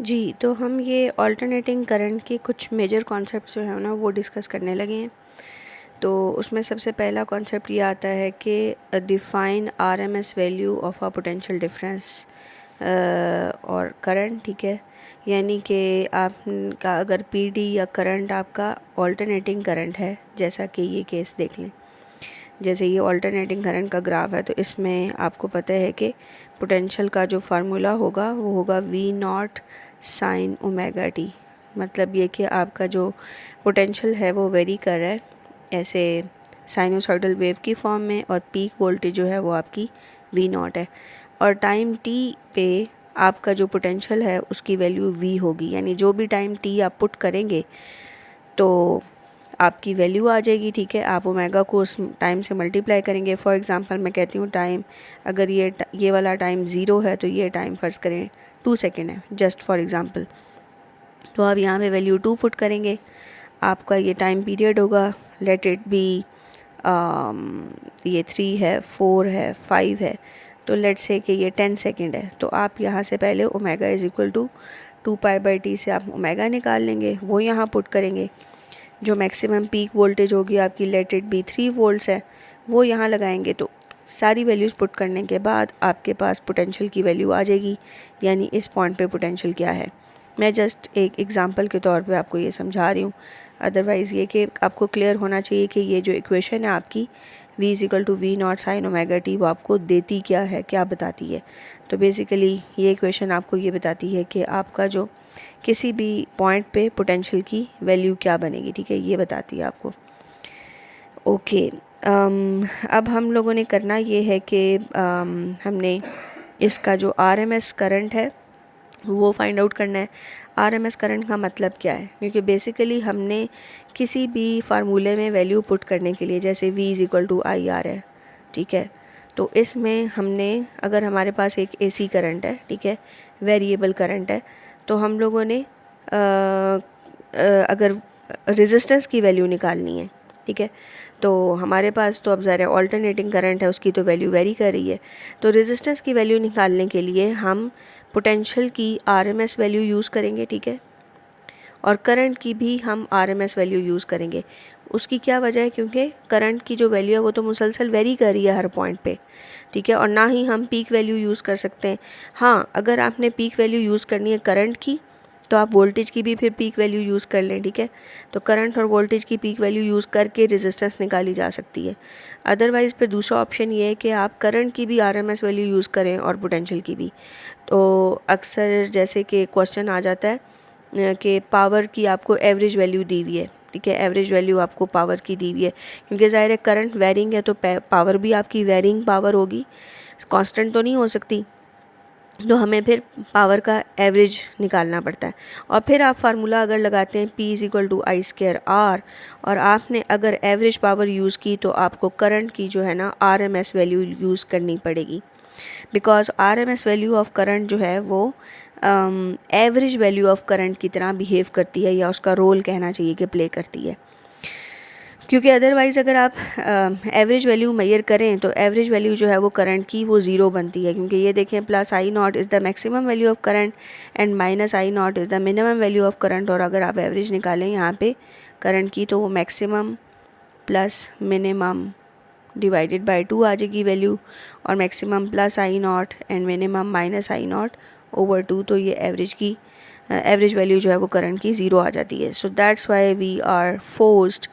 जी, तो हम ये अल्टरनेटिंग करंट के कुछ मेजर कॉन्सेप्ट्स जो है ना वो डिस्कस करने लगे हैं। तो उसमें सबसे पहला कॉन्सेप्ट ये आता है कि define RMS value of a potential difference और करंट, ठीक है। यानी कि आपका अगर पीडी या करंट आपका अल्टरनेटिंग करंट है, जैसा कि ये केस देख लें, जैसे ये अल्टरनेटिंग करंट का ग्राफ है, तो इसमें आपको पता है कि पोटेंशियल का जो फार्मूला होगा वो होगा V naught sine omega T. मतलब ये कि आपका जो पोटेंशियल है वो वेरी कर रहा है ऐसे साइनोसॉइडल वेव की फॉर्म में, और पीक वोल्टेज जो है वो आपकी वी नॉट है, और टाइम टी पे आपका जो पोटेंशियल है उसकी वैल्यू वी होगी। यानी जो भी टाइम टी आप पुट करेंगे तो आपकी वैल्यू आ जाएगी, ठीक है। आप ओमेगा को उस टाइम से मल्टीप्लाई करेंगे। फॉर एग्जांपल मैं कहती हूँ टाइम, अगर ये वाला टाइम 0 है तो ये टाइम फ़र्ज़ करें 2 सेकेंड है, जस्ट फॉर एग्जांपल। तो आप यहाँ पे वैल्यू 2 पुट करेंगे, आपका ये टाइम पीरियड होगा, लेट इट बी ये 3 है, 4 है, 5 है, तो लेट से कि ये 10 सेकेंड है। तो आप यहाँ से पहले omega is equal to 2π/t से आप ओमेगा निकाल लेंगे, वो यहाँ पुट करेंगे। जो मैक्सिमम पीक वोल्टेज होगी आपकी, लेट इट बी 3 वोल्ट्स है, वो यहाँ लगाएंगे। तो सारी वैल्यूज़ पुट करने के बाद आपके पास पोटेंशियल की वैल्यू आ जाएगी, यानी इस पॉइंट पे पोटेंशियल क्या है। मैं जस्ट एक एग्जांपल के तौर पे आपको ये समझा रही हूँ, अदरवाइज़ ये कि आपको क्लियर होना चाहिए कि ये जो इक्वेशन है आपकी v is equal to V naught sine omega T, वो आपको देती क्या है, क्या बताती है। तो बेसिकली ये इक्वेशन आपको ये बताती है कि आपका जो किसी भी पॉइंट पे पोटेंशियल की वैल्यू क्या बनेगी, ठीक है, ये बताती है आपको। ओके, अब हम लोगों ने करना ये है कि हमने इसका जो आरएमएस करंट है वो फाइंड आउट करना है। आरएमएस करंट का मतलब क्या है, क्योंकि बेसिकली हमने किसी भी फार्मूले में वैल्यू पुट करने के लिए, जैसे v is equal to I R है, ठीक है, तो इसमें हमने, अगर हमारे पास एक एसी करंट है, ठीक है, वेरिएबल करंट है, तो हम लोगों ने अगर रेजिस्टेंस की वैल्यू निकालनी है, ठीक है, तो हमारे पास तो अब ज़रा ऑल्टरनेटिंग करंट है, उसकी तो वैल्यू वेरी कर रही है। तो रेजिस्टेंस की वैल्यू निकालने के लिए हम पोटेंशियल की आरएमएस वैल्यू यूज़ करेंगे, ठीक है, और करंट की भी हम आरएमएस वैल्यू यूज़ करेंगे। उसकी क्या वजह है, क्योंकि करंट की जो वैल्यू है वो तो मुसलसल वेरी कर रही है हर पॉइंट पे, ठीक है, और ना ही हम पीक वैल्यू यूज़ कर सकते हैं। हाँ, अगर आपने पीक वैल्यू यूज़ करनी है करंट की, तो आप वोल्टेज की भी फिर पीक वैल्यू यूज़ कर लें, ठीक है। तो करंट और वोल्टेज की पीक वैल्यू यूज़ करके रेजिस्टेंस निकाली जा सकती है। अदरवाइज़ फिर दूसरा ऑप्शन ये है कि आप करंट की भी आरएमएस वैल्यू यूज़ करें और पोटेंशियल की भी। तो अक्सर जैसे कि क्वेश्चन आ जाता है कि पावर की आपको एवरेज वैल्यू दी हुई है, ठीक है, एवरेज वैल्यू आपको पावर की दी हुई है, क्योंकि ज़ाहिर है करंट वेरिंग है तो पावर भी आपकी वेरिंग पावर होगी, कांस्टेंट तो नहीं हो सकती। तो हमें फिर पावर का एवरेज निकालना पड़ता है, और फिर आप फार्मूला अगर लगाते हैं P is equal to I square R, और आपने अगर एवरेज पावर यूज़ की तो आपको करंट की जो है ना आरएमएस वैल्यू यूज़ करनी पड़ेगी, because RMS value of current जो है वो एवरेज वैल्यू ऑफ करंट की तरह बिहेव करती है, या उसका रोल कहना चाहिए कि प्ले करती है। क्योंकि अदरवाइज़ अगर आप एवरेज वैल्यू मेजर करें तो एवरेज वैल्यू जो है वो करंट की वो ज़ीरो बनती है, क्योंकि ये देखें plus I not is the maximum value of current and minus I not is the minimum value of current. और अगर आप एवरेज निकालें यहाँ पे करंट की, तो वो maximum plus minimum divided by 2 आ जाएगी वैल्यू, और maximum plus I not and minimum minus I not over 2, तो ये एवरेज वैल्यू जो है वो करंट की ज़ीरो आ जाती है। So that's why we are forced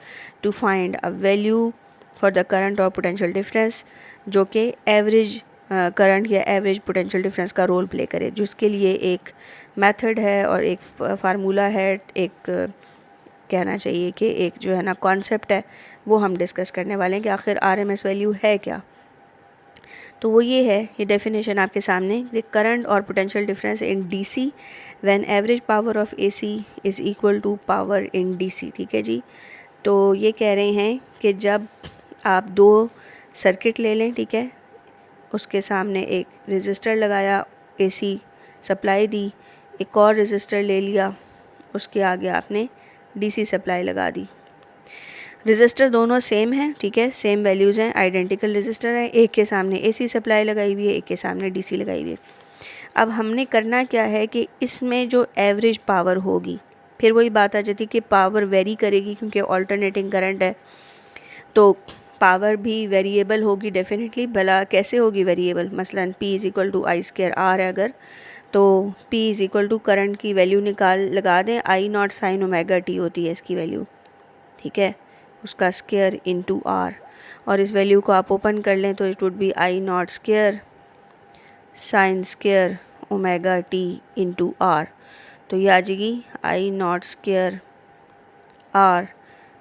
to find a value for the current और पोटेंशियल डिफरेंस जो कि एवरेज करंट या एवरेज पोटेंशियल डिफरेंस का रोल प्ले करे, जिसके लिए एक मेथड है और एक फार्मूला है, एक कहना चाहिए कि एक जो है ना कॉन्सेप्ट है, वो हम डिस्कस करने वाले हैं कि आखिर आरएमएस वैल्यू है क्या। तो वो ये है, ये डेफिनेशन आपके सामने, द करंट और potential difference in DC when average power of AC is equal to power in DC, ठीक है जी। तो ये कह रहे हैं कि जब आप दो सर्किट ले लें, ठीक है, उसके सामने एक रेजिस्टर लगाया, एसी सप्लाई दी, एक और रेजिस्टर ले लिया, उसके आगे आपने डीसी सप्लाई लगा दी। रेजिस्टर दोनों सेम हैं, ठीक है, सेम वैल्यूज़ हैं, आइडेंटिकल रेजिस्टर है, एक के सामने एसी सप्लाई लगाई हुई है, एक के सामने डीसी लगाई हुई है। अब हमने करना क्या है कि इसमें जो एवरेज पावर होगी, फिर वही बात आ जाती है कि पावर वेरी करेगी क्योंकि ऑल्टरनेटिंग करंट है, तो पावर भी वेरिएबल होगी डेफिनेटली। भला कैसे होगी वेरिएबल? मसलन P is equal to I square R है अगर, तो P is equal to current की वैल्यू लगा दें, I naught sine omega T होती है इसकी वैल्यू, ठीक है, उसका स्क्वायर इनटू आर। और इस वैल्यू को आप ओपन कर लें तो it would be I not square sine square omega t into r. तो ये आ जाएगी I not square r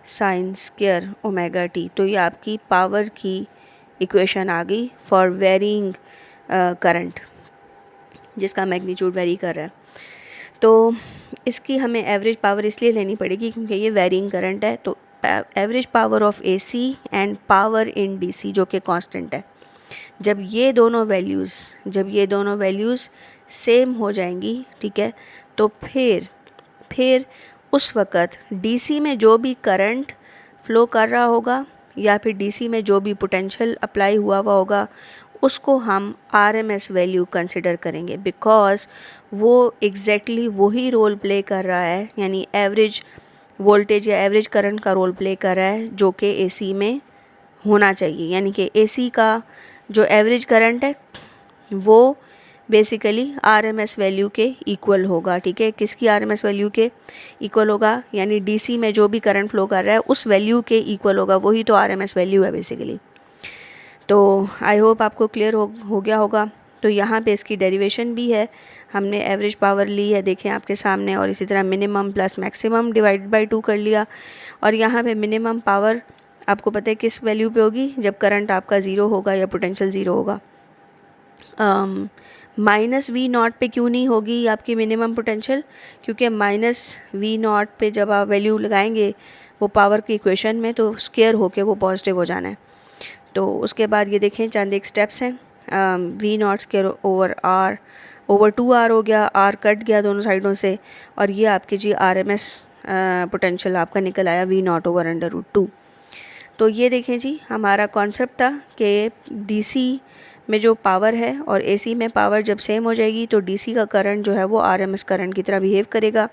sine square omega t. तो ये आपकी पावर की इक्वेशन आ गई फॉर वेरिंग करंट, जिसका मैग्नीट्यूड वेरी कर रहा है। तो इसकी हमें एवरेज पावर इसलिए लेनी पड़ेगी क्योंकि ये वेरिंग करंट है। तो average power of AC and power in DC जो कि कांस्टेंट है, जब ये दोनों वैल्यूज़ सेम हो जाएंगी, ठीक है, तो फिर उस वक़्त DC में जो भी करंट फ्लो कर रहा होगा या फिर DC में जो भी पोटेंशियल अप्लाई हुआ होगा उसको हम RMS वैल्यू कंसिडर करेंगे, बिकॉज़ वो एग्जैक्टली वही रोल प्ले कर रहा है, यानी एवरेज वोल्टेज या एवरेज करंट का रोल प्ले कर रहा है जो कि AC में होना चाहिए। यानी कि AC का जो एवरेज करंट है वो बेसिकली RMS वैल्यू के इक्वल होगा, ठीक है। किसकी RMS वैल्यू के इक्वल होगा? यानी DC में जो भी करंट फ्लो कर रहा है उस वैल्यू के इक्वल होगा, वही तो RMS वैल्यू है बेसिकली। तो आई होप आपको क्लियर हो गया होगा। तो यहाँ पे इसकी डेरिवेशन भी है, हमने एवरेज पावर ली है, देखें आपके सामने, और इसी तरह minimum plus maximum divide by 2 कर लिया। और यहाँ पे मिनिमम पावर आपको पता है किस वैल्यू पे होगी? जब करंट आपका ज़ीरो होगा या पोटेंशियल ज़ीरो होगा। माइनस वी नॉट पे क्यों नहीं होगी आपकी मिनिमम पोटेंशियल? क्योंकि माइनस वी नॉट पे जब आप वैल्यू लगाएंगे वो पावर की इक्वेशन में, तो स्क्वायर होके वो पॉजिटिव हो जाना है। तो उसके बाद ये देखें चंद एक स्टेप्स हैं। V naught square over R over 2r हो गया, r कट गया दोनों साइडों से, और ये आपकी जी RMS पोटेंशियल आपका निकल आया वी नॉट ओवर √2। तो ये देखें जी, हमारा कॉन्सेप्ट था कि DC में जो पावर है और AC में पावर जब सेम हो जाएगी तो DC का करंट जो है वो RMS करंट की तरह बिहेव करेगा।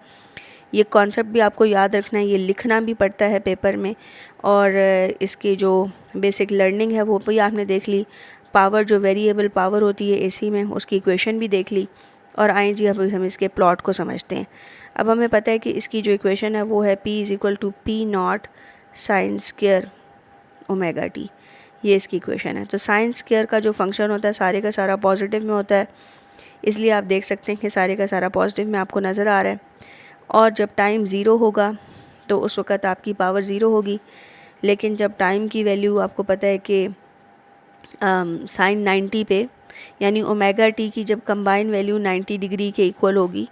ये कॉन्सेप्ट भी आपको याद रखना है, ये लिखना भी पड़ता है पेपर में, और इसकी जो बेसिक लर्निंग है वो भी आपने देख ली। पावर जो वेरिएबल पावर होती है AC में, उसकी इक्वेशन भी देख ली। और आए जी अब हम इसके प्लॉट को समझते हैं। अब हमें पता है कि इसकी जो इक्वेशन है वो है P is equal to P naught sine square omega T, ये इसकी इक्वेशन है। तो साइन स्क्वायर का जो फंक्शन होता है सारे का सारा पॉजिटिव में होता है, इसलिए आप देख सकते हैं कि सारे का सारा पॉजिटिव में आपको नज़र आ रहा है। और जब टाइम ज़ीरो होगा तो उस वक़्त आपकी पावर ज़ीरो होगी, लेकिन जब टाइम की वैल्यू आपको पता है कि साइन 90 पे, यानी ओमेगा टी की जब कंबाइन वैल्यू 90 डिग्री के इक्वल होगी,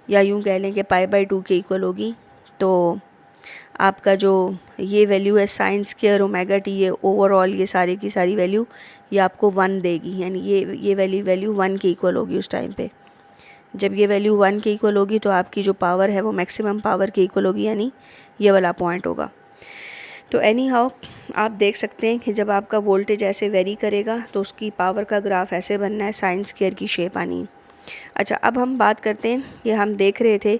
या यूँ कह लें कि π/2 के इक्वल होगी, तो आपका जो ये वैल्यू है साइन स्क्वायर ओमेगा टी, ये ओवरऑल ये सारी की सारी वैल्यू ये आपको 1 देगी, यानी ये वैल्यू 1 के इक्वल होगी उस टाइम पे। जब ये वैल्यू 1 के इक्वल होगी तो आपकी जो पावर है वो मैक्सिमम पावर के इक्वल होगी, यानी ये वाला पॉइंट होगा। तो एनी हाउ आप देख सकते हैं कि जब आपका वोल्टेज ऐसे वेरी करेगा तो उसकी पावर का ग्राफ ऐसे बनना है, साइन स्क्वायर की शेप आनी। अच्छा, अब हम बात करते हैं कि हम देख रहे थे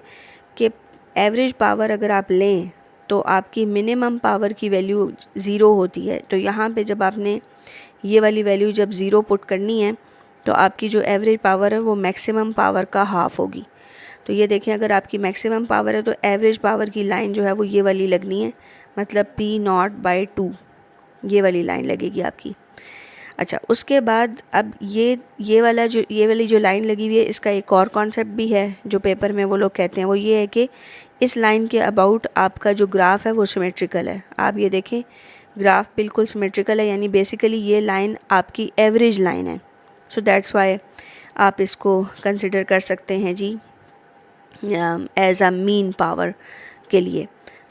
कि एवरेज पावर अगर आप लें तो आपकी मिनिमम पावर की वैल्यू ज़ीरो होती है। तो यहाँ पे जब आपने ये वाली वैल्यू जब ज़ीरो पुट करनी है तो आपकी जो एवरेज पावर है वो मैक्सिमम पावर का हाफ़ होगी। तो ये देखें, अगर आपकी मैक्सिमम पावर है तो एवरेज पावर की लाइन जो है वो ये वाली लगनी है, मतलब P0/2 ये वाली लाइन लगेगी आपकी। अच्छा, उसके बाद अब ये वाली जो लाइन लगी हुई है, इसका एक और कॉन्सेप्ट भी है जो पेपर में वो लोग कहते हैं, वो ये है कि इस लाइन के अबाउट आपका जो ग्राफ है वो सिमेट्रिकल है। आप ये देखें, ग्राफ बिल्कुल सिमेट्रिकल है, यानी बेसिकली ये लाइन आपकी एवरेज लाइन है। सो दैट्स वाई आप इसको कंसिडर कर सकते हैं जी एज अ मीन पावर के लिए।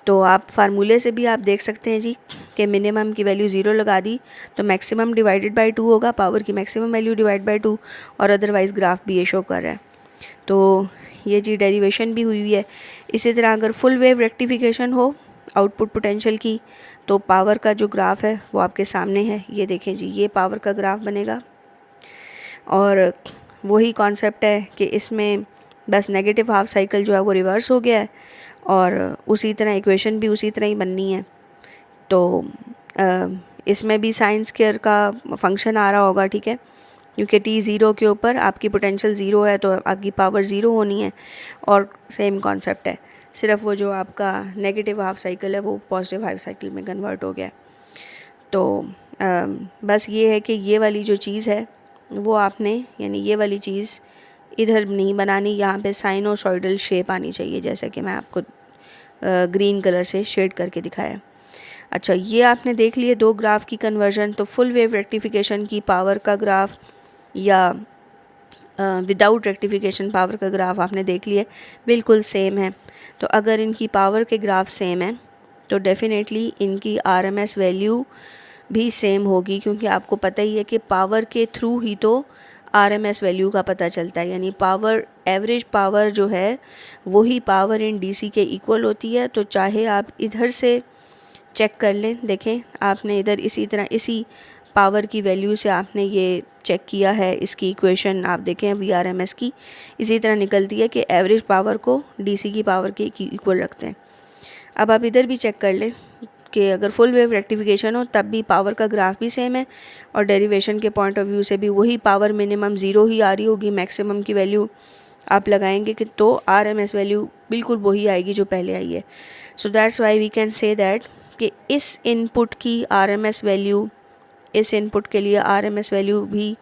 तो आप फार्मूले से भी आप देख सकते हैं जी कि मिनिमम की वैल्यू ज़ीरो लगा दी तो मैक्सिमम डिवाइडेड बाय 2 होगा, पावर की मैक्सिमम वैल्यू डिवाइड बाय 2, और अदरवाइज़ ग्राफ भी ये शो कर रहा है। तो ये जी डेरिवेशन भी हुई है। इसी तरह अगर फुल वेव रेक्टिफिकेशन हो आउटपुट पोटेंशियल की, तो पावर का जो ग्राफ है वो आपके सामने है, ये देखें जी, ये पावर का ग्राफ बनेगा। और वही कॉन्सेप्ट है कि इसमें बस नेगेटिव हाफ साइकिल जो है वो रिवर्स हो गया है और उसी तरह इक्वेशन भी उसी तरह ही बननी है। तो इसमें भी साइन स्क्वायर का फंक्शन आ रहा होगा, ठीक है, क्योंकि t ज़ीरो के ऊपर आपकी पोटेंशियल ज़ीरो है तो आपकी पावर ज़ीरो होनी है। और सेम कॉन्सेप्ट है, सिर्फ वो जो आपका नेगेटिव हाफ साइकिल है वो पॉजिटिव हाफ साइकिल में कन्वर्ट हो गया। तो बस ये है कि ये वाली जो चीज़ है वो आपने, यानी ये वाली चीज़ इधर नहीं बनानी, यहाँ पे साइनोसॉइडल शेप आनी चाहिए, जैसा कि मैं आपको ग्रीन कलर से शेड करके दिखाया। अच्छा, ये आपने देख लिए दो ग्राफ की कन्वर्जन। तो फुल वेव रेक्टिफिकेशन की पावर का ग्राफ या विदाउट रेक्टिफिकेशन पावर का ग्राफ आपने देख लिया, बिल्कुल सेम है। तो अगर इनकी पावर के ग्राफ सेम है तो डेफिनेटली इनकी आरएमएस वैल्यू भी सेम होगी, क्योंकि आपको पता ही है कि पावर के थ्रू ही तो आरएमएस वैल्यू का पता चलता है, यानी पावर, एवरेज पावर जो है वही पावर इन डीसी के इक्वल होती है। तो चाहे आप इधर से चेक कर लें, देखें आपने इधर इसी तरह इसी पावर की वैल्यू से आपने ये चेक किया है, इसकी इक्वेशन आप देखें वीआरएमएस की इसी तरह निकलती है कि एवरेज पावर को डीसी की पावर के इक्वल रखते हैं। अब आप इधर भी चेक कर लें कि अगर फुल वेव रेक्टिफिकेशन हो तब भी पावर का ग्राफ भी सेम है और डेरिवेशन के पॉइंट ऑफ व्यू से भी वही पावर मिनिमम ज़ीरो ही आ रही होगी, मैक्सिमम की वैल्यू आप लगाएंगे कि तो आरएमएस वैल्यू बिल्कुल वही आएगी जो पहले आई है। So that's why we can say that कि इस इनपुट की आरएमएस वैल्यू, इस इनपुट के लिए आरएमएस वैल्यू भी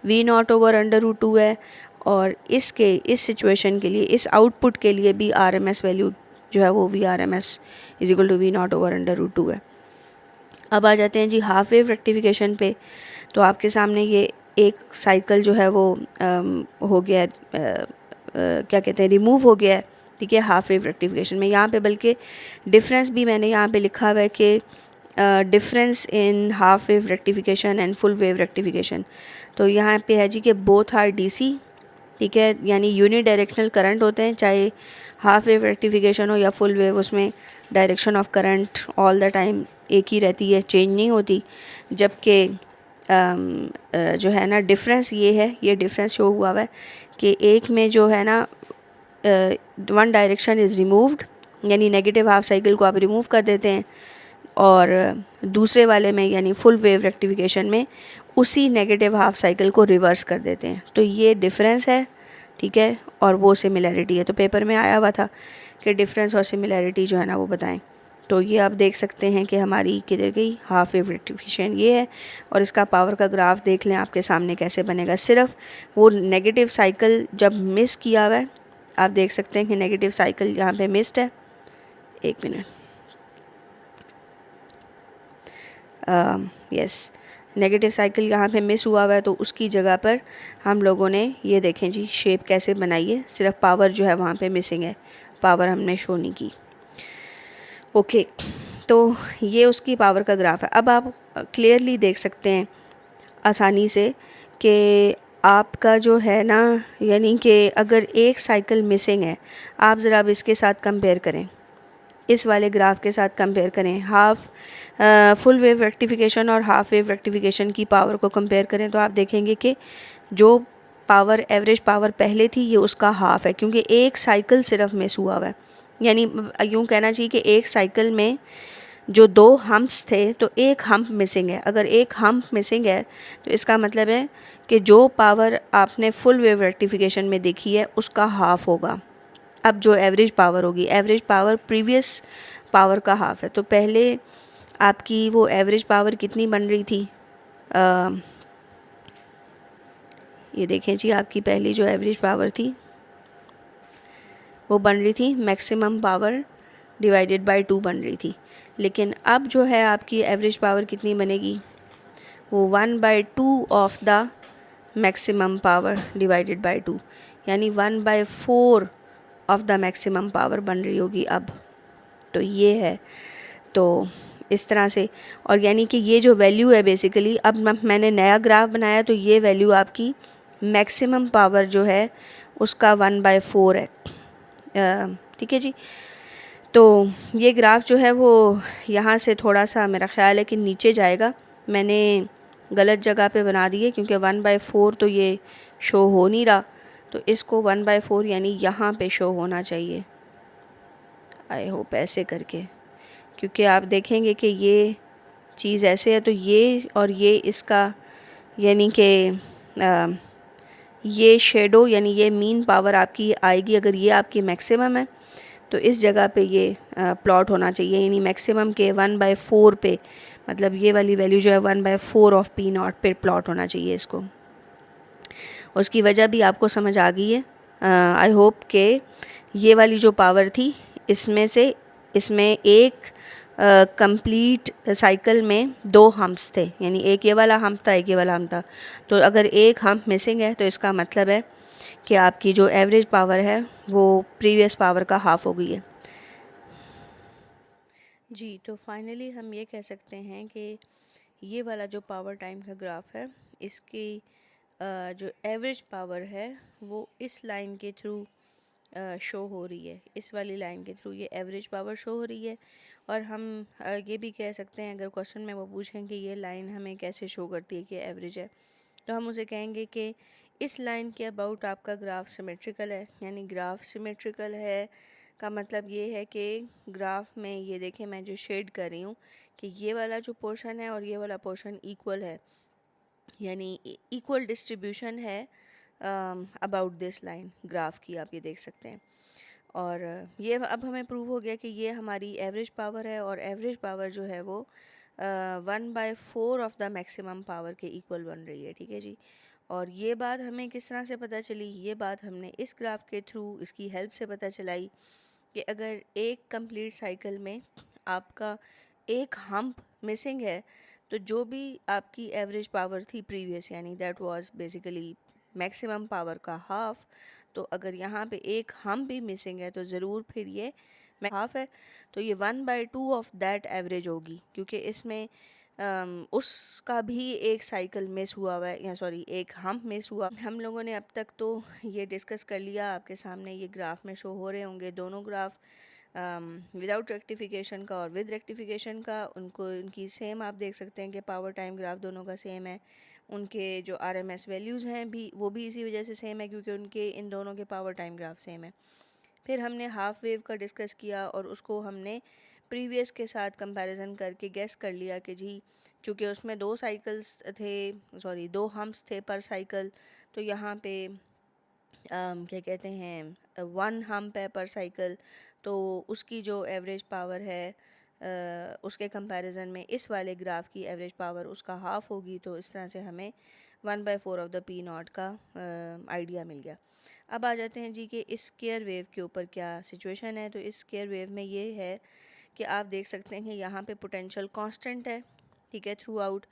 V0/√2 है और इस सिचुएशन के लिए, इस आउटपुट के लिए भी आरएमएस वैल्यू जो है वो VRMS = V0/√2 है। अब आ जाते हैं जी हाफ वेव रेक्टिफिकेशन पे। तो आपके सामने ये एक साइकिल जो है वो हो गया, क्या कहते हैं, रिमूव हो गया है, ठीक है, हाफ वेव रेक्टिफिकेशन में। यहाँ पे बल्कि डिफरेंस भी मैंने यहाँ पे लिखा हुआ है कि difference in half wave rectification and full wave rectification. तो यहाँ पे है जी कि बोथ आर डीसी, ठीक है, यानी यूनी डायरेक्शनल करंट होते हैं, चाहे हाफ वेव रेक्टिफिकेशन हो या फुल वेव, उसमें direction of current all the time एक ही रहती है, चेंज नहीं होती। जबकि जो है ना डिफरेंस ये है, ये डिफरेंस शो हुआ है कि एक में जो है ना वन डायरेक्शन इज़ रिमूव्ड, यानी नेगेटिव हाफ साइकिल को आप रिमूव कर देते हैं, और दूसरे वाले में यानी फुल वेव रेक्टिफिकेशन में उसी नेगेटिव हाफ साइकिल को रिवर्स कर देते हैं। तो ये डिफरेंस है, ठीक है, और वो सिमिलैरिटी है। तो पेपर में आया हुआ था कि डिफरेंस और सिमिलैरिटी जो है ना वो बताएं। तो ये आप देख सकते हैं कि हमारी किधर गई हाफ वेव रेक्टिफिकेशन ये है, और इसका पावर का ग्राफ देख लें आपके सामने कैसे बनेगा। सिर्फ वो नेगेटिव साइकिल जब मिस किया हुआ है, आप देख सकते हैं कि नेगेटिव साइकिल यहाँ पे मिस्ड है। एक मिनट, यस, नेगेटिव साइकिल यहाँ पे मिस हुआ हुआ है, तो उसकी जगह पर हम लोगों ने ये देखें जी शेप कैसे बनाई है, सिर्फ पावर जो है वहाँ पे मिसिंग है, पावर हमने शो नहीं की। ओके, तो ये उसकी पावर का ग्राफ है। अब आप क्लियरली देख सकते हैं आसानी से कि आपका जो है ना, यानी कि अगर एक साइकिल मिसिंग है, आप ज़रा अब इसके साथ कंपेयर करें, इस वाले ग्राफ के साथ कंपेयर करें, हाफ फुल वेव रेक्टिफिकेशन और हाफ वेव रेक्टिफिकेशन की पावर को कंपेयर करें, तो आप देखेंगे कि जो पावर, एवरेज पावर पहले थी, ये उसका हाफ है, क्योंकि एक साइकिल सिर्फ मिस हुआ हुआ है। यानी यूँ कहना चाहिए कि एक साइकिल में जो दो हम्प्स थे तो एक हम्प मिसिंग है। अगर एक हम्प मिसिंग है तो इसका मतलब है कि जो पावर आपने फुल वेव रेक्टिफिकेशन में देखी है उसका हाफ होगा। अब जो एवरेज पावर होगी, एवरेज पावर प्रीवियस पावर का हाफ है। तो पहले आपकी वो एवरेज पावर कितनी बन रही थी, ये देखें जी, आपकी पहली जो एवरेज पावर थी वो बन रही थी मैक्सिमम पावर डिवाइडेड बाय 2 बन रही थी। लेकिन अब जो है आपकी एवरेज पावर कितनी बनेगी, वो 1/2 of the maximum power divided by 2, यानी 1/4 ऑफ द मैक्सिमम पावर बन रही होगी अब। तो ये है, तो इस तरह से, और यानी कि ये जो वैल्यू है बेसिकली, अब मैंने नया ग्राफ बनाया तो ये वैल्यू आपकी मैक्सिमम पावर जो है उसका 1/4 है, ठीक है जी। तो ये ग्राफ जो है वो यहाँ से थोड़ा सा मेरा ख़्याल है कि नीचे जाएगा, मैंने गलत जगह पे बना दिए, क्योंकि 1/4 तो ये शो हो नहीं रहा, तो इसको 1/4 यानी यहाँ पे शो होना चाहिए। आई होप ऐसे करके, क्योंकि आप देखेंगे कि ये चीज़ ऐसे है तो ये और ये इसका यानी कि ये शेडो यानी ये मीन पावर आपकी आएगी अगर ये आपकी मैक्सिमम है, तो इस जगह पे ये प्लॉट होना चाहिए, यानी मैक्सिमम के 1/4 पे, मतलब ये वाली वैल्यू जो है 1/4 ऑफ P0 पे प्लॉट होना चाहिए इसको। उसकी वजह भी आपको समझ आ गई है। आई होप के ये वाली जो पावर थी इसमें एक कंप्लीट साइकिल में 2 हम्प्स थे, यानी एक ये वाला हम्प था, एक ये वाला हम्प था। तो अगर एक हम्प मिसिंग है तो इसका मतलब है कि आपकी जो एवरेज पावर है वो प्रीवियस पावर का हाफ हो गई है। जी, तो फाइनली हम ये कह सकते हैं कि ये वाला जो पावर टाइम का ग्राफ है, इसकी जो एवरेज पावर है वो इस लाइन के थ्रू शो हो रही है, इस वाली लाइन के थ्रू ये एवरेज पावर शो हो रही है। और हम ये भी कह सकते हैं, अगर क्वेश्चन में वो पूछें कि ये लाइन हमें कैसे शो करती है कि एवरेज है, तो हम उसे कहेंगे कि इस लाइन के अबाउट आपका ग्राफ सिमेट्रिकल है। यानी ग्राफ सिमेट्रिकल है का मतलब ये है कि ग्राफ में ये देखें मैं जो शेड कर रही हूँ कि ये वाला जो पोर्शन है और ये वाला पोर्शन इक्वल है, यानी इक्वल डिस्ट्रीब्यूशन है अबाउट दिस लाइन ग्राफ की, आप ये देख सकते हैं। और ये अब हमें प्रूव हो गया कि ये हमारी एवरेज पावर है और एवरेज पावर जो है वो 1/4 ऑफ द मैक्सिमम पावर के इक्वल बन रही है। ठीक है जी। और ये बात हमें किस तरह से पता चली? ये बात हमने इस ग्राफ के थ्रू इसकी हेल्प से पता चलाई कि अगर एक कंप्लीट साइकिल में आपका एक हम्प मिसिंग है, तो जो भी आपकी एवरेज पावर थी प्रीवियस, यानी that was basically maximum power का हाफ, तो अगर यहाँ पे एक हम्प भी मिसिंग है तो ज़रूर फिर ये हाफ है, तो ये 1/2 ऑफ दैट एवरेज होगी, क्योंकि इसमें उसका भी एक साइकिल मिस हुआ हुआ है, या सॉरी एक हम्प मिस हुआ। हम लोगों ने अब तक तो ये डिस्कस कर लिया, आपके सामने ये ग्राफ में शो हो रहे होंगे दोनों ग्राफ, विदाउट रेक्टिफिकेशन का और विद रेक्टिफिकेशन का। उनकी सेम आप देख सकते हैं कि पावर टाइम ग्राफ दोनों का सेम है। उनके जो RMS वैल्यूज़ हैं भी वो भी इसी वजह से सेम है, क्योंकि उनके इन दोनों के पावर टाइम ग्राफ सेम है। फिर हमने हाफ वेव का डिस्कस किया और उसको हमने प्रीवियस के साथ कंपैरिजन करके गेस कर लिया कि जी चूँकि उसमें 2 साइकिल्स थे, सॉरी 2 हम्प्स थे पर साइकिल, तो यहाँ पे क्या कहते हैं 1 हम्प है पर साइकिल, तो उसकी जो एवरेज पावर है उसके कंपैरिजन में इस वाले ग्राफ की एवरेज पावर उसका हाफ होगी। तो इस तरह से हमें 1/4 ऑफ द P0 का आइडिया मिल गया। अब आ जाते हैं जी कि इस स्केयर वेव के ऊपर क्या सिचुएशन है। तो इस स्केयर वेव में ये है कि आप देख सकते हैं कि यहाँ पे पोटेंशियल कांस्टेंट है, ठीक है, थ्रू आउट,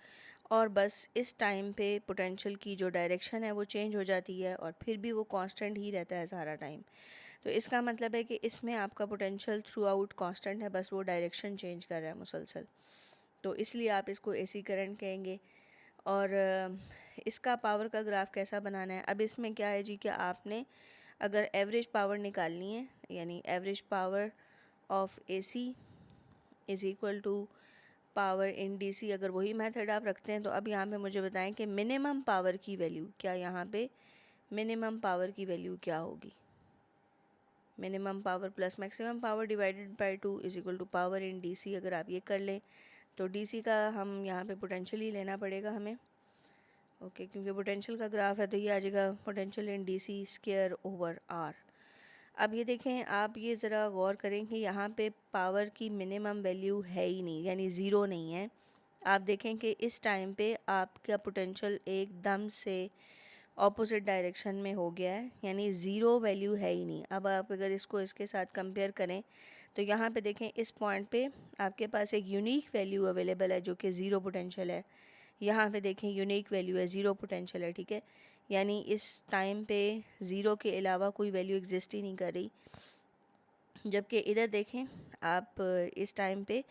और बस इस टाइम पे पोटेंशियल की जो डायरेक्शन है वो चेंज हो जाती है और फिर भी वो कांस्टेंट ही रहता है सारा टाइम। तो इसका मतलब है कि इसमें आपका पोटेंशियल थ्रू आउट कांस्टेंट है, बस वो डायरेक्शन चेंज कर रहा है मुसलसल, तो इसलिए आप इसको AC करंट कहेंगे। और इसका पावर का ग्राफ कैसा बनाना है? अब इसमें क्या है जी कि आपने अगर एवरेज पावर निकालनी है, यानी average power of AC is equal to power in DC, अगर वही मेथड आप रखते हैं, तो अब यहाँ पे मुझे बताएं कि मिनिमम पावर की वैल्यू क्या, यहाँ पे मिनिमम पावर की वैल्यू क्या होगी? Minimum power plus maximum power divided by 2 is equal to power in DC। अगर आप ये कर लें तो DC का हम यहाँ पे पोटेंशियल ही लेना पड़ेगा हमें, ओके, क्योंकि पोटेंशियल का ग्राफ है तो ये आ जाएगा potential in DC square over R। अब ये देखें, आप ये ज़रा गौर करें कि यहाँ पे पावर की मिनिमम वैल्यू है ही नहीं, यानी ज़ीरो नहीं है। आप देखें कि इस टाइम पे आपका पोटेंशियल एकदम से ऑपोजिट डायरेक्शन में हो गया है, यानी ज़ीरो वैल्यू है ही नहीं। अब आप अगर इसको इसके साथ कंपेयर करें तो यहाँ पे देखें इस पॉइंट पे आपके पास एक यूनिक वैल्यू अवेलेबल है जो कि ज़ीरो पोटेंशियल है। यहाँ पे देखें यूनिक वैल्यू है, ज़ीरो पोटेंशियल है, ठीक है, यानी इस टाइम पे ज़ीरो के अलावा कोई वैल्यू एग्जिस्ट ही नहीं कर रही। जबकि इधर देखें आप इस टाइम पे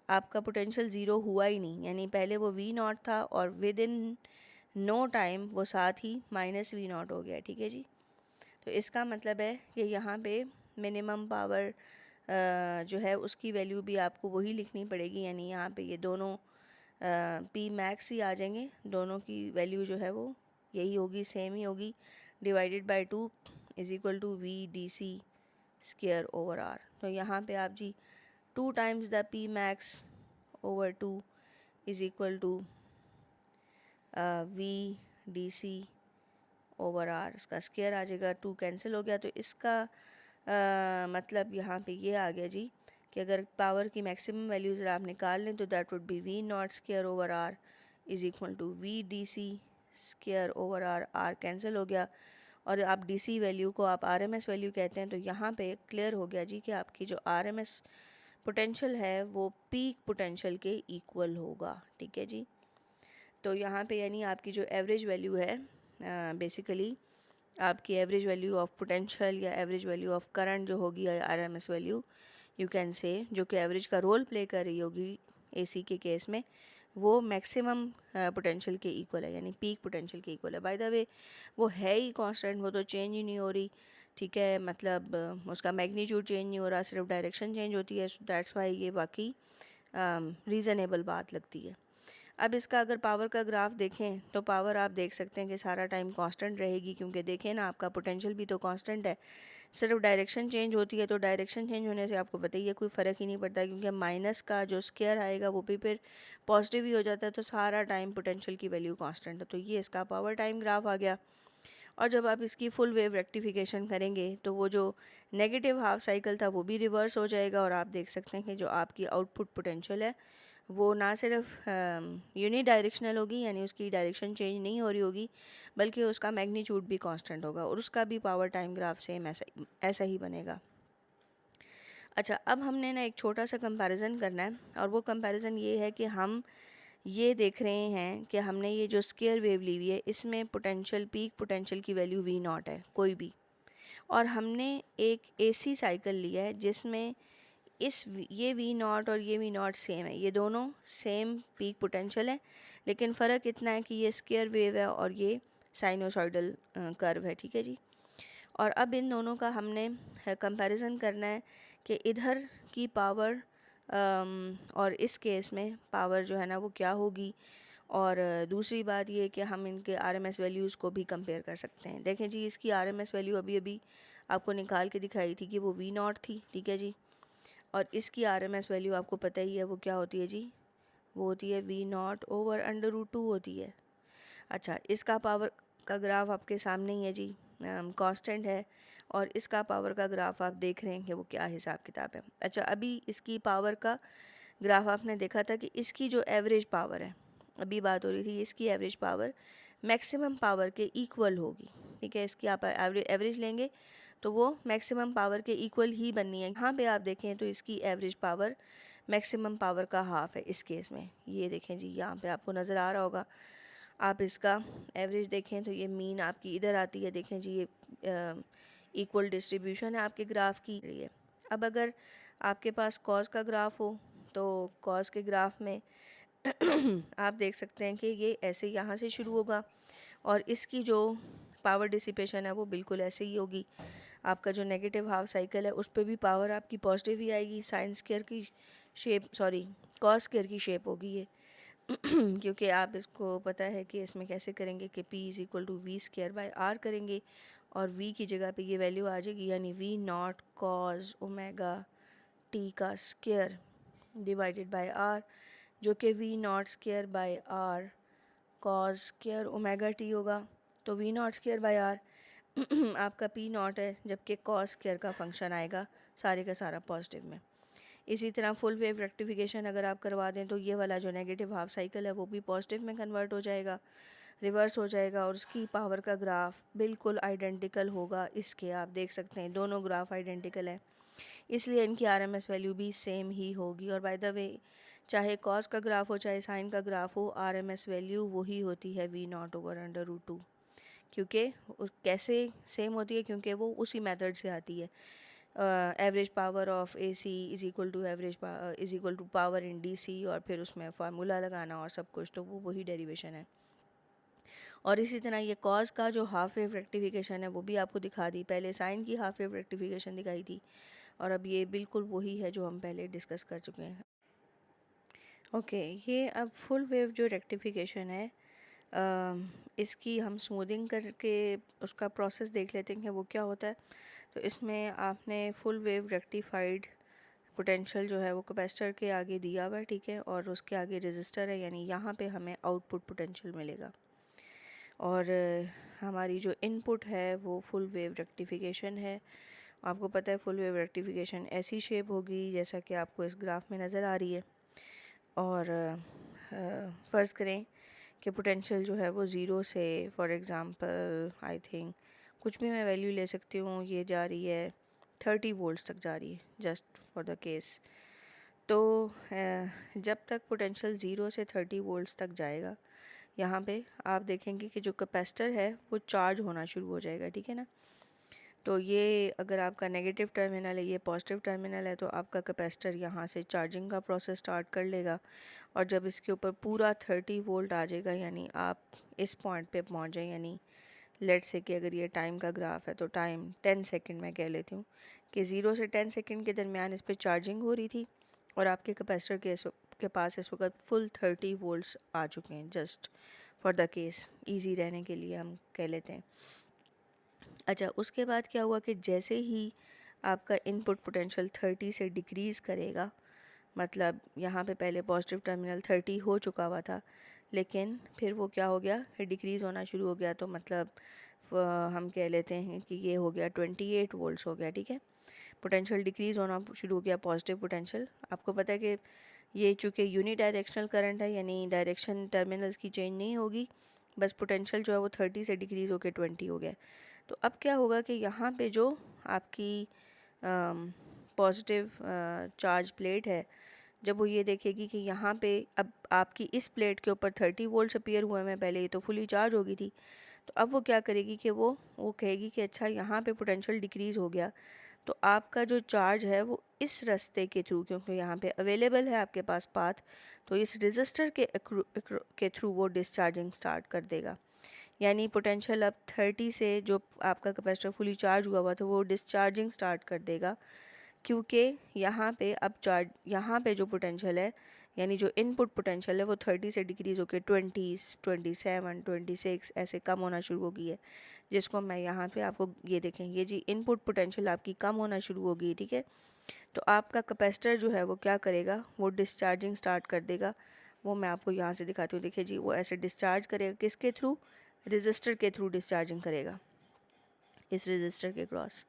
आपका पोटेंशियल ज़ीरो हुआ ही नहीं, यानी पहले वो V0 था और विद इन नो टाइम वो साथ ही -V0 हो गया, ठीक है जी। तो इसका मतलब है कि यहाँ पे मिनिमम पावर जो है उसकी वैल्यू भी आपको वही लिखनी पड़ेगी, यानी यहाँ पे ये दोनों P मैक्स ही आ जाएंगे, दोनों की वैल्यू जो है वो यही होगी, सेम ही होगी, divided by 2 is equal to V D C square over R. तो यहाँ पे आप जी 2 times the P max over 2 is equal to V D C over R, इसका स्क्वायर आ जाएगा, 2 कैंसिल हो गया। तो इसका मतलब यहाँ पे ये आ गया जी कि अगर पावर की मैक्सिमम वैल्यूज़ आप निकाल लें तो that would be V naught square over R is equal to V D C square over R, R cancel हो गया और आप डी सी वैल्यू को आप आर एम एस वैल्यू कहते हैं। तो यहाँ पे क्लियर हो गया जी कि आपकी जो आर एम एस पोटेंशियल है वो पीक पोटेंशियल के इक्वल होगा, ठीक है जी। तो यहाँ पे यानी आपकी जो एवरेज वैल्यू है बेसिकली आपकी एवरेज वैल्यू ऑफ पोटेंशियल या एवरेज वैल्यू ऑफ करंट जो होगी R M S value you can say, जो कि एवरेज का रोल प्ले कर रही होगी एसी के केस में, वो मैक्सिमम पोटेंशियल के इक्वल है, यानी पीक पोटेंशियल के इक्वल है। बाय द वे वो है ही कांस्टेंट, वो तो चेंज ही नहीं हो रही, ठीक है, मतलब उसका मैग्नीट्यूड चेंज नहीं हो रहा, सिर्फ डायरेक्शन चेंज होती है। दैट्स वाई ये वाकई रीज़नेबल बात लगती है। अब इसका अगर पावर का ग्राफ देखें तो पावर आप देख सकते हैं कि सारा टाइम कांस्टेंट रहेगी, क्योंकि देखें ना आपका पोटेंशियल भी तो कांस्टेंट है, सिर्फ डायरेक्शन चेंज होती है। तो डायरेक्शन चेंज होने से आपको बताइए कोई फ़र्क ही नहीं पड़ता, क्योंकि माइनस का जो स्क्वायर आएगा वो भी फिर पॉजिटिव ही हो जाता है। तो सारा टाइम पोटेंशियल की वैल्यू कांस्टेंट है। तो ये इसका पावर टाइम ग्राफ आ गया। और जब आप इसकी फुल वेव रेक्टिफिकेशन करेंगे तो वो जो नेगेटिव हाफ साइकिल था वो भी रिवर्स हो जाएगा और आप देख सकते हैं कि जो आपकी आउटपुट पोटेंशियल है वो ना सिर्फ यूनी डायरेक्शनल होगी, यानी उसकी डायरेक्शन चेंज नहीं हो रही होगी, बल्कि उसका मैग्नीट्यूड भी कांस्टेंट होगा और उसका भी पावर टाइम ग्राफ सेम ऐसा ही बनेगा। अच्छा, अब हमने ना एक छोटा सा कंपैरिजन करना है और वो कंपैरिजन ये है कि हम ये देख रहे हैं कि हमने ये जो स्क्वायर वेव ली हुई है इसमें पोटेंशियल पीक पोटेंशियल की वैल्यू वी नॉट है कोई भी, और हमने एक एसी साइकिल लिया है जिसमें ये वी नॉट और ये वी नॉट सेम है, ये दोनों सेम पीक पोटेंशियल है, लेकिन फ़र्क इतना है कि ये स्क्वायर वेव है और ये साइनोसॉइडल कर्व है, ठीक है जी। और अब इन दोनों का हमने कंपैरिजन करना है कि इधर की पावर और इस केस में पावर जो है ना वो क्या होगी, और दूसरी बात ये कि हम इनके आरएमएस वैल्यूज़ को भी कंपेयर कर सकते हैं। देखें जी, इसकी आरएमएस वैल्यू अभी अभी आपको निकाल के दिखाई थी कि वो वी नॉट थी, ठीक है जी, और इसकी आरएमएस वैल्यू आपको पता ही है वो क्या होती है जी, वो होती है वी नॉट ओवर √2 होती है। अच्छा, इसका पावर का ग्राफ आपके सामने ही है जी, कांस्टेंट है, और इसका पावर का ग्राफ आप देख रहे हैं कि वो क्या हिसाब किताब है। अच्छा, अभी इसकी पावर का ग्राफ आपने देखा था कि इसकी जो एवरेज पावर है, अभी बात हो रही थी, इसकी एवरेज पावर मैक्सिमम पावर के इक्वल होगी, ठीक है। इसकी आप एवरेज लेंगे तो वो मैक्सिमम पावर के इक्वल ही बननी है। यहाँ पे आप देखें तो इसकी एवरेज पावर मैक्सिमम पावर का हाफ है इस केस में। ये देखें जी, यहाँ पे आपको नज़र आ रहा होगा, आप इसका एवरेज देखें तो ये मीन आपकी इधर आती है। देखें जी, ये इक्वल डिस्ट्रीब्यूशन है आपके ग्राफ की है। अब अगर आपके पास कॉस का ग्राफ हो तो कॉस के ग्राफ में आप देख सकते हैं कि ये ऐसे यहाँ से शुरू होगा और इसकी जो पावर डिसिपेशन है वो बिल्कुल ऐसे ही होगी। आपका जो नेगेटिव हाफ साइकिल है उस पर भी पावर आपकी पॉजिटिव ही आएगी, साइन स्क्वायर की शेप, सॉरी कॉस स्क्वायर की शेप होगी ये क्योंकि आप इसको पता है कि इसमें कैसे करेंगे कि P is equal to V square by R करेंगे और V की जगह पे ये वैल्यू आ जाएगी, यानी V naught cos omega T का स्क्वायर डिवाइडेड बाय आर, जो कि V naught square by R cos square omega T होगा। तो V naught square by R आपका P नॉट है, जबकि कॉस स्क्वायर का फंक्शन आएगा सारे का सारा पॉजिटिव में। इसी तरह फुल वेव रेक्टिफिकेशन अगर आप करवा दें तो ये वाला जो नेगेटिव हाफ साइकिल है वो भी पॉजिटिव में कन्वर्ट हो जाएगा, रिवर्स हो जाएगा, और उसकी पावर का ग्राफ बिल्कुल आइडेंटिकल होगा इसके। आप देख सकते हैं दोनों ग्राफ आइडेंटिकल है, इसलिए इनकी आरएमएस वैल्यू भी सेम ही होगी। और बाय द वे, चाहे कॉस का ग्राफ हो चाहे साइन का ग्राफ हो, आरएमएस वैल्यू वही होती है वी नॉट ओवर √2। क्योंकि कैसे सेम होती है, क्योंकि वो उसी मेथड से आती है। Average power of AC is equal to average is equal to power in DC, और फिर उसमें फार्मूला लगाना और सब कुछ, तो वो वही डेरिवेशन है। और इसी तरह ये कॉस का जो हाफ वेव रेक्टिफिकेशन है वो भी आपको दिखा दी, पहले साइन की हाफ वेव रेक्टिफिकेशन दिखाई थी, और अब ये बिल्कुल वही है जो हम पहले डिस्कस कर चुके हैं। ओके, ये अब फुल वेव जो रेक्टिफिकेशन है इसकी हम स्मूदिंग करके उसका प्रोसेस देख लेते हैं कि वो क्या होता है। तो इसमें आपने फुल वेव रेक्टिफाइड पोटेंशियल जो है वो कैपेसिटर के आगे दिया हुआ है, ठीक है, और उसके आगे रेजिस्टर है, यानी यहाँ पे हमें आउटपुट पोटेंशियल मिलेगा। और हमारी जो इनपुट है वो फुल वेव रेक्टिफिकेशन है। आपको पता है फुल वेव रेक्टिफिकेशन ऐसी शेप होगी जैसा कि आपको इस ग्राफ में नज़र आ रही है। और फ़र्ज़ करें कि पोटेंशियल जो है वो ज़ीरो से, फॉर एग्ज़ाम्पल आई थिंक कुछ भी मैं वैल्यू ले सकती हूँ, ये जा रही है 30 वोल्ट्स तक जा रही है, जस्ट फॉर द केस। तो जब तक पोटेंशियल 0 से 30 वोल्ट्स तक जाएगा, यहाँ पे आप देखेंगे कि जो कैपेसिटर है वो चार्ज होना शुरू हो जाएगा, ठीक है ना। तो ये अगर आपका नेगेटिव टर्मिनल है, ये पॉजिटिव टर्मिनल है, तो आपका कैपेसिटर यहाँ से चार्जिंग का प्रोसेस स्टार्ट कर लेगा। और जब इसके ऊपर पूरा 30 वोल्ट आ जाएगा, यानी आप इस पॉइंट पे पहुँच जाए, यानी लेट्स से कि अगर ये टाइम का ग्राफ है तो टाइम 10 सेकंड मैं कह लेती हूँ कि 0 से 10 सेकंड के दरमियान इस पर चार्जिंग हो रही थी और आपके कैपेसिटर के पास इस वक्त फुल 30 वोल्ट्स आ चुके हैं, just for the case easy रहने के लिए हम कह लेते हैं। अच्छा, उसके बाद क्या हुआ कि जैसे ही आपका इनपुट पोटेंशियल 30 से डिक्रीज़ करेगा, मतलब यहाँ पे पहले पॉजिटिव टर्मिनल 30 हो चुका हुआ था, लेकिन फिर वो क्या हो गया, फिर डिक्रीज़ होना शुरू हो गया। तो मतलब हम कह लेते हैं कि ये हो गया 28 वोल्ट्स हो गया, ठीक है। पोटेंशियल डिक्रीज़ होना शुरू हो गया, पॉजिटिव पोटेंशियल। आपको पता है कि ये चूँकि यूनी डायरेक्शनल करंट है, यानी डायरेक्शन टर्मिनल्स की चेंज नहीं होगी, बस पोटेंशियल जो है वो 30 से डिक्रीज़ होकर 20 हो गया। तो अब क्या होगा कि यहाँ पे जो आपकी पॉजिटिव चार्ज प्लेट है, जब वो ये देखेगी कि यहाँ पे अब आपकी इस प्लेट के ऊपर 30 वोल्ट्स अपीयर हुए हैं, पहले ये तो फुली चार्ज होगी थी, तो अब वो क्या करेगी कि वो कहेगी कि अच्छा यहाँ पे पोटेंशियल डिक्रीज़ हो गया, तो आपका जो चार्ज है वो इस रास्ते के थ्रू, क्योंकि यहाँ पे अवेलेबल है आपके पास पाथ, तो इस रेजिस्टर के थ्रू वो डिस्चार्जिंग स्टार्ट कर देगा। यानी पोटेंशियल अब 30 से जो आपका कैपेसिटर फुली चार्ज हुआ था वो डिस्चार्जिंग स्टार्ट कर देगा, क्योंकि यहाँ पे जो पोटेंशियल है, यानी जो इनपुट पोटेंशियल है वो 30 से डिक्रीज़ होकर 20, 27, 26 ऐसे कम होना शुरू हो गई है, जिसको मैं यहाँ पे आपको ये देखें, ये जी इनपुट पोटेंशियल आपकी कम होना शुरू हो गई, ठीक है। तो आपका कैपेसिटर जो है वो क्या करेगा, वो डिस्चार्जिंग स्टार्ट कर देगा। वो मैं आपको यहाँ से दिखाती हूँ, देखिए जी, वो ऐसे डिस्चार्ज करेगा, किसके थ्रू, रजिस्टर के थ्रू डिस्चार्जिंग करेगा, इस रजिस्टर के क्रॉस।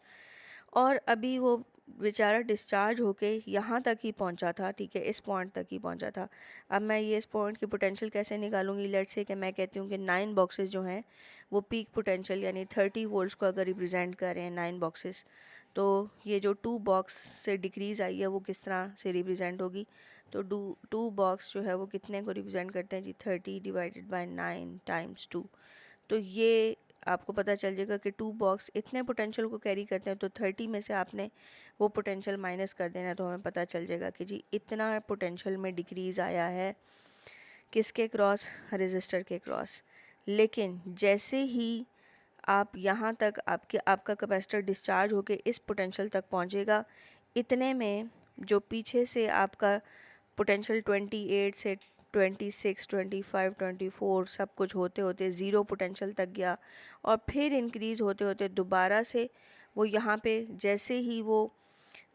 और अभी वो बेचारा डिस्चार्ज होके यहाँ तक ही पहुँचा था, ठीक है, इस पॉइंट तक ही पहुँचा था। अब मैं ये इस पॉइंट की पोटेंशियल कैसे निकालूंगी, लेट्स से कि मैं कहती हूँ कि 9 बॉक्सेस जो हैं वो पीक पोटेंशियल यानी 30 वोल्ट्स को अगर रिप्रेजेंट कर रहे हैं 9 बॉक्सेस, तो ये जो 2 बॉक्स से डिक्रीज़ आई है वो किस तरह से रिप्रेजेंट होगी। तो 2 बॉक्स जो है वो कितने को रिप्रेजेंट करते हैं जी, 30 डिवाइडेड बाई 9 टाइम्स 2। तो ये आपको पता चल जाएगा कि 2 बॉक्स इतने पोटेंशियल को कैरी करते हैं, तो 30 में से आपने वो पोटेंशियल माइनस कर देना, तो हमें पता चल जाएगा कि जी इतना पोटेंशियल में डिक्रीज़ आया है, किसके क्रॉस, रेजिस्टर के क्रॉस। लेकिन जैसे ही आप यहाँ तक आपका कैपेसिटर डिस्चार्ज होके इस पोटेंशियल तक पहुँचेगा, इतने में जो पीछे से आपका पोटेंशियल 28 से 26, 25, 24 सब कुछ होते होते ज़ीरो पोटेंशियल तक गया, और फिर इंक्रीज़ होते होते दोबारा से वो यहाँ पे जैसे ही वो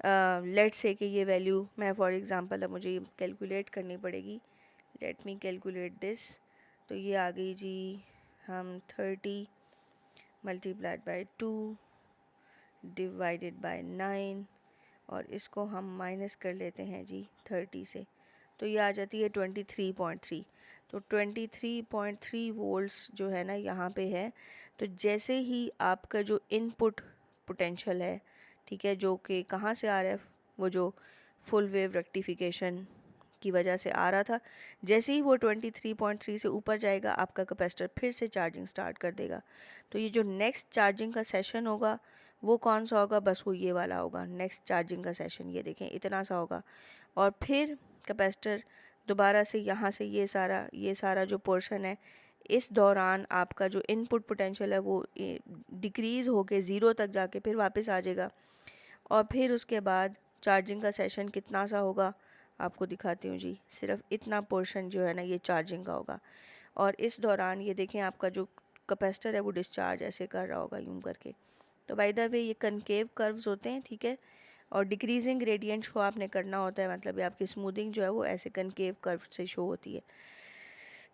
लेट्स से कि ये वैल्यू, मैं फॉर एग्ज़ाम्पल अब मुझे कैलकुलेट करनी पड़ेगी, लेट मी कैलकुलेट दिस। तो ये आ गई जी, हम 30 मल्टीप्लाइड बाई 2 डिवाइडेड बाय 9, और इसको हम माइनस कर लेते हैं जी 30 से, तो ये आ जाती है 23.3। तो 23.3 वोल्ट्स जो है ना यहाँ पे है। तो जैसे ही आपका जो इनपुट पोटेंशियल है, ठीक है, जो कि कहाँ से आ रहा है, वो जो फुल वेव रेक्टिफिकेशन की वजह से आ रहा था, जैसे ही वो 23.3 से ऊपर जाएगा, आपका कैपेसिटर फिर से चार्जिंग स्टार्ट कर देगा। तो ये जो नेक्स्ट चार्जिंग का सेशन होगा वो कौन सा होगा, बस वो ये वाला होगा, नेक्स्ट चार्जिंग का सेशन, ये देखें इतना सा होगा। और फिर कैपेसिटर दोबारा से यहाँ से ये सारा जो पोर्शन है, इस दौरान आपका जो इनपुट पोटेंशियल है वो डिक्रीज़ होके ज़ीरो तक जाके फिर वापस आ जाएगा। और फिर उसके बाद चार्जिंग का सेशन कितना सा होगा, आपको दिखाती हूँ जी, सिर्फ इतना पोर्शन जो है ना ये चार्जिंग का होगा। और इस दौरान ये देखें आपका जो कैपेसिटर है वो डिस्चार्ज ऐसे कर रहा होगा यूं करके। तो बाय द वे ये कनकेव कर्व्स होते हैं, ठीक है, और डिक्रीजिंग ग्रेडियंट शो आपने करना होता है, मतलब आपकी स्मूदिंग जो है वो ऐसे कनकेव कर्व से शो होती है।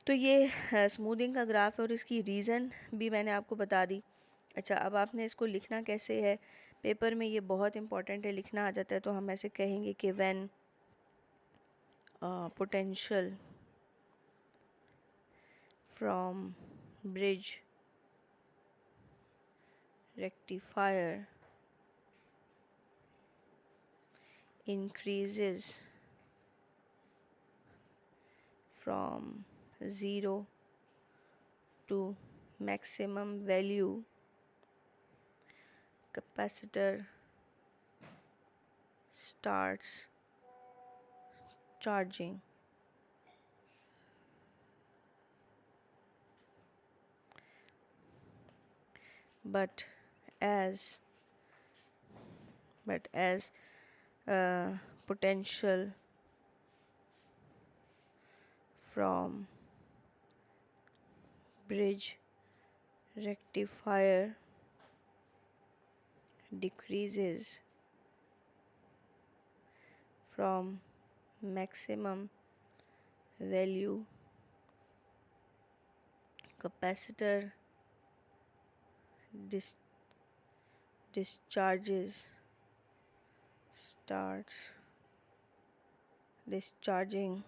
तो ये स्मूदिंग का ग्राफ है और इसकी रीज़न भी मैंने आपको बता दी। अच्छा, अब आपने इसको लिखना कैसे है, पेपर में ये बहुत इंपॉर्टेंट है, लिखना आ जाता है। तो हम ऐसे कहेंगे कि when potential from bridge rectifier increases from 0 to maximum value, capacitor starts charging. But as potential from bridge rectifier decreases from maximum value, capacitor starts discharging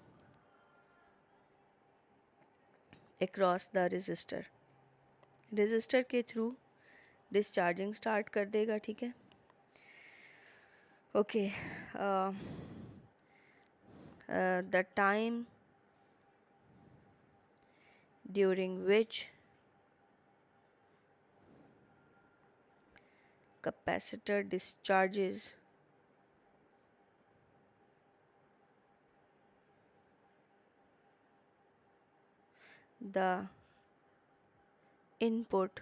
across the resistor के थ्रू डिस्चार्जिंग स्टार्ट कर देगा, ठीक है। Okay, the time during which capacitor discharges the input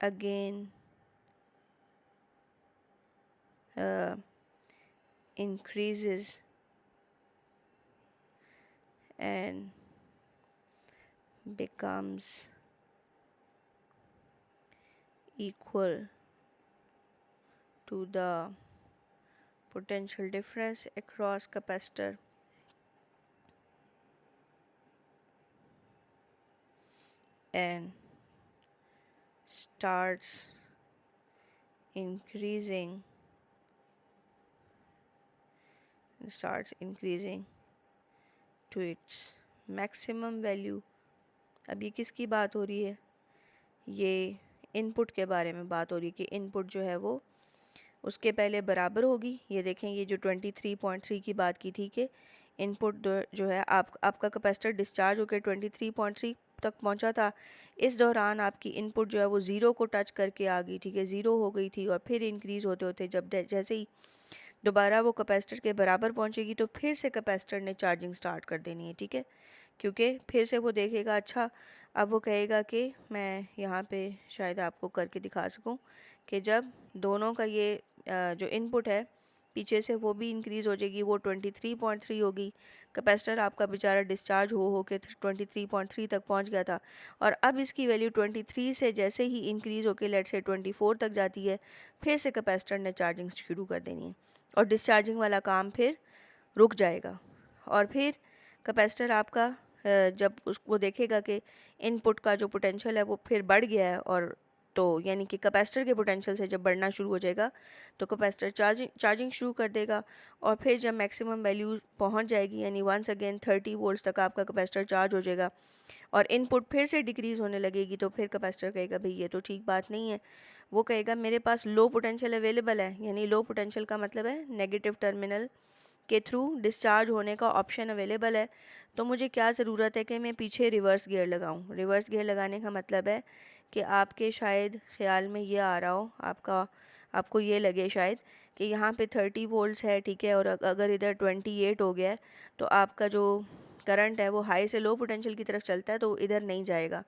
again increases and becomes equal to the potential difference across capacitor and starts increasing to its maximum value. अब ये किसकी बात हो रही है, ये इनपुट के बारे में बात हो रही है कि इनपुट जो है वो उसके पहले बराबर होगी। ये देखें, ये जो 23.3 की बात की थी कि इनपुट जो है आपका कैपेसिटर डिस्चार्ज होकर 23.3 तक पहुंचा था। इस दौरान आपकी इनपुट जो है वो ज़ीरो को टच करके आ गई, ठीक है, ज़ीरो हो गई थी, और फिर इंक्रीज़ होते होते जब जैसे ही दोबारा वो कैपेसिटर के बराबर पहुंचेगी तो फिर से कैपेसिटर ने चार्जिंग स्टार्ट कर देनी है, ठीक है, क्योंकि फिर से वो देखेगा। अच्छा, अब वो कहेगा कि मैं यहाँ पे शायद आपको करके दिखा सकूँ कि जब दोनों का ये जो इनपुट है पीछे से वो भी इंक्रीज़ हो जाएगी, वो 23.3 होगी। कैपेसिटर आपका बेचारा डिस्चार्ज हो के 23.3 तक पहुंच गया था, और अब इसकी वैल्यू 23 से जैसे ही इंक्रीज़ होके लेट से 24 तक जाती है, फिर से कैपेसिटर ने चार्जिंग शुरू कर देनी है और डिस्चार्जिंग वाला काम फिर रुक जाएगा। और फिर कैपेसिटर आपका जब उसको देखेगा कि इनपुट का जो पोटेंशियल है वो फिर बढ़ गया है, और तो यानी कि कैपेसिटर के पोटेंशियल से जब बढ़ना शुरू हो जाएगा तो कैपेसिटर चार्जिंग शुरू कर देगा, और फिर जब मैक्सिमम वैल्यू पहुंच जाएगी यानी वंस अगेन 30 वोल्ट्स तक आपका कैपेसिटर चार्ज हो जाएगा और इनपुट फिर से डिक्रीज़ होने लगेगी, तो फिर कैपेसिटर कहेगा भाई ये तो ठीक बात नहीं है। वो कहेगा मेरे पास लो पोटेंशियल अवेलेबल है, यानी लो पोटेंशियल का मतलब है नेगेटिव टर्मिनल के थ्रू डिस्चार्ज होने का ऑप्शन अवेलेबल है, तो मुझे क्या ज़रूरत है कि मैं पीछे रिवर्स गियर लगाऊं। रिवर्स गियर लगाने का मतलब है कि आपके शायद ख़्याल में ये आ रहा हो, आपको ये लगे शायद कि यहाँ पे 30 वोल्ट्स है, ठीक है, और अगर इधर 28 हो गया है तो आपका जो करंट है वो हाई से लो पोटेंशियल की तरफ चलता है, तो इधर नहीं जाएगा,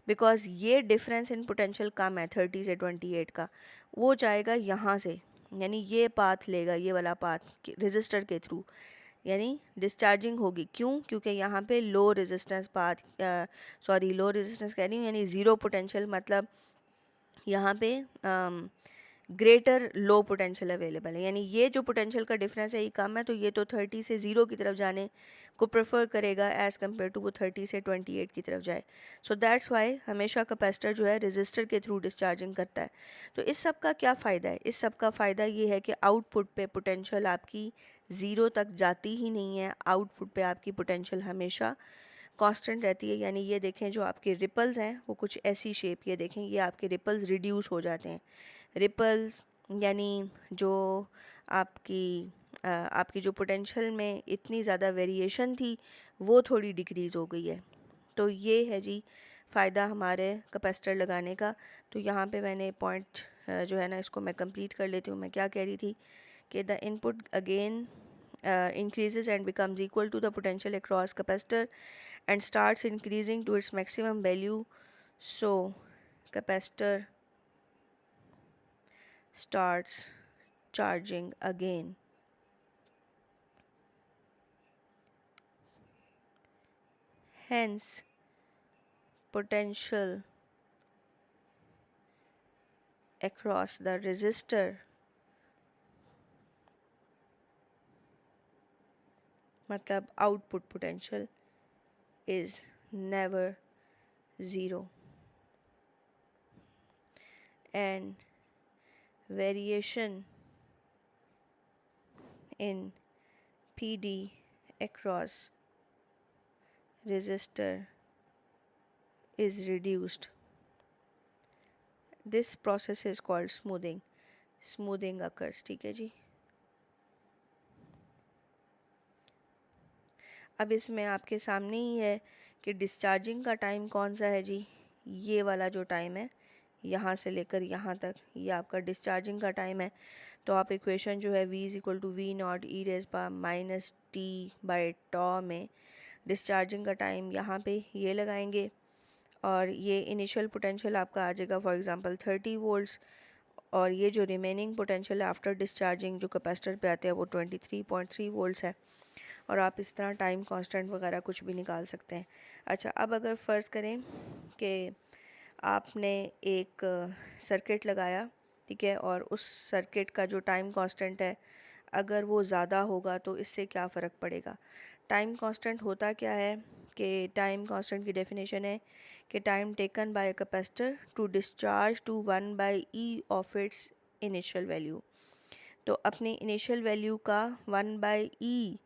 बिकॉज़ ये डिफरेंस इन पोटेंशियल कम है 30 से 28 का, वो जाएगा यहाँ से, यानी ये पाथ लेगा, ये वाला पाथ रेजिस्टर के थ्रू, यानी डिस्चार्जिंग होगी। क्यों? क्योंकि यहाँ पे low resistance path, low resistance कह रही हूँ, यानी ज़ीरो पोटेंशियल, मतलब यहाँ पे ग्रेटर लो पोटेंशियल अवेलेबल है। यानी ये जो पोटेंशियल का डिफरेंस है ये कम है, तो ये तो 30 से 0 की तरफ जाने को प्रेफर करेगा एज़ कम्पेयर टू वो 30 से 28 की तरफ जाए। सो दैट्स वाई हमेशा कैपेसिटर जो है रेजिस्टर के थ्रू डिस्चार्जिंग करता है। तो इस सब का क्या फ़ायदा है? इस सब का फ़ायदा ये है कि आउटपुट पे पोटेंशियल आपकी 0 तक जाती ही नहीं है। आउटपुट पे आपकी पोटेंशियल हमेशा कांस्टेंट रहती है। यानी ये देखें जो आपके रिपल्स हैं वो कुछ ऐसी शेप, ये देखें ये आपके रिपल्स रिड्यूस हो जाते हैं। रिपल्स यानी जो आपकी जो पोटेंशियल में इतनी ज़्यादा वेरिएशन थी वो थोड़ी डिक्रीज़ हो गई है। तो ये है जी फ़ायदा हमारे कैपेसिटर लगाने का। तो यहाँ पे मैंने पॉइंट जो है ना इसको मैं कंप्लीट कर लेती हूँ। मैं क्या कह रही थी कि the input again increases and becomes equal to the potential across capacitor and starts increasing to its maximum value. So capacitor starts charging again. Hence potential across the resistor मतलब output potential is never zero, and variation in PD across resistor is reduced. This process is called smoothing. Smoothing occurs, ठीक है जी। अब इसमें आपके सामने ही है कि discharging का टाइम कौन सा है जी। ये वाला जो टाइम है यहाँ से लेकर यहाँ तक ये आपका डिस्चार्जिंग का टाइम है। तो आप इक्वेशन जो है v is to V naught E raise power minus T by tau में डिस्चार्जिंग का टाइम यहाँ पे ये लगाएंगे और ये इनिशियल पोटेंशियल आपका आ जाएगा फॉर एग्जांपल 30 वोल्ट्स, और ये जो रिमेनिंग पोटेंशियल आफ्टर डिस्चार्जिंग जो कैपेसिटर पे आते हैं वो 23.3 वोल्ट्स है। और आप इस तरह टाइम कांस्टेंट वगैरह कुछ भी निकाल सकते हैं। अच्छा, अब अगर फ़र्ज़ करें कि आपने एक सर्किट लगाया, ठीक है, और उस सर्किट का जो टाइम कांस्टेंट है अगर वो ज़्यादा होगा तो इससे क्या फ़र्क पड़ेगा। टाइम कांस्टेंट होता क्या है कि टाइम कांस्टेंट की डेफिनेशन है कि time taken by a capacitor to discharge to 1/e of its initial value. तो अपनी इनिशियल वैल्यू का 1/e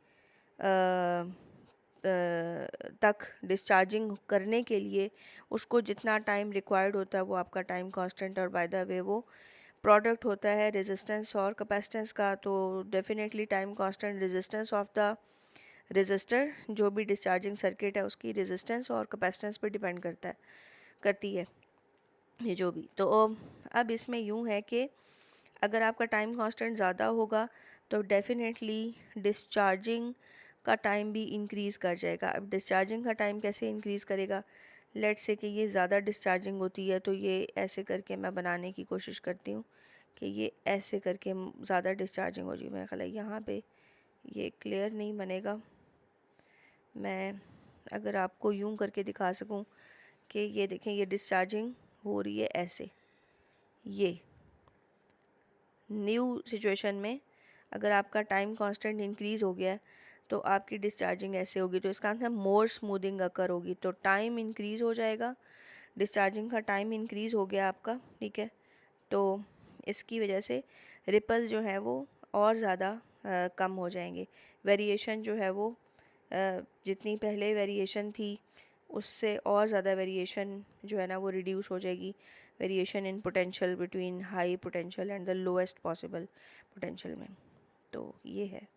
तक डिस्चार्जिंग करने के लिए उसको जितना टाइम रिक्वायर्ड होता है वो आपका टाइम कांस्टेंट, और बाय द वे वो प्रोडक्ट होता है रेजिस्टेंस और कैपेसिटेंस का। तो definitely time constant resistance of the resistor, जो भी डिस्चार्जिंग सर्किट है उसकी रेजिस्टेंस और कैपेसिटेंस पर डिपेंड करती है ये जो भी। तो अब इसमें यूँ है कि अगर आपका टाइम कांस्टेंट ज़्यादा होगा तो डेफिनेटली डिस्चार्जिंग का टाइम भी इंक्रीज़ कर जाएगा। अब डिस्चार्जिंग का टाइम कैसे इंक्रीज़ करेगा? लेट्स से कि ये ज़्यादा डिस्चार्जिंग होती है तो ये ऐसे करके मैं बनाने की कोशिश करती हूँ कि ये ऐसे करके ज़्यादा डिस्चार्जिंग हो जाएगी। मेरा ख्याल है यहाँ पे ये क्लियर नहीं बनेगा। मैं अगर आपको यूँ करके दिखा सकूँ कि ये देखें ये डिस्चार्जिंग हो रही है ऐसे, ये न्यू सिचुएशन में अगर आपका टाइम कांस्टेंट इंक्रीज़ हो गया है तो आपकी डिस्चार्जिंग ऐसे होगी। तो इसका मतलब मोर स्मूथिंग अकर होगी, तो टाइम इंक्रीज़ हो जाएगा, डिस्चार्जिंग का टाइम इंक्रीज़ हो गया आपका, ठीक है। तो इसकी वजह से रिपल्स जो है वो और ज़्यादा कम हो जाएंगे। वेरिएशन जो है वो जितनी पहले वेरिएशन थी उससे और ज़्यादा वेरिएशन जो है ना वो रिड्यूस हो जाएगी। Variation in potential between high potential and the lowest possible potential में। तो ये है।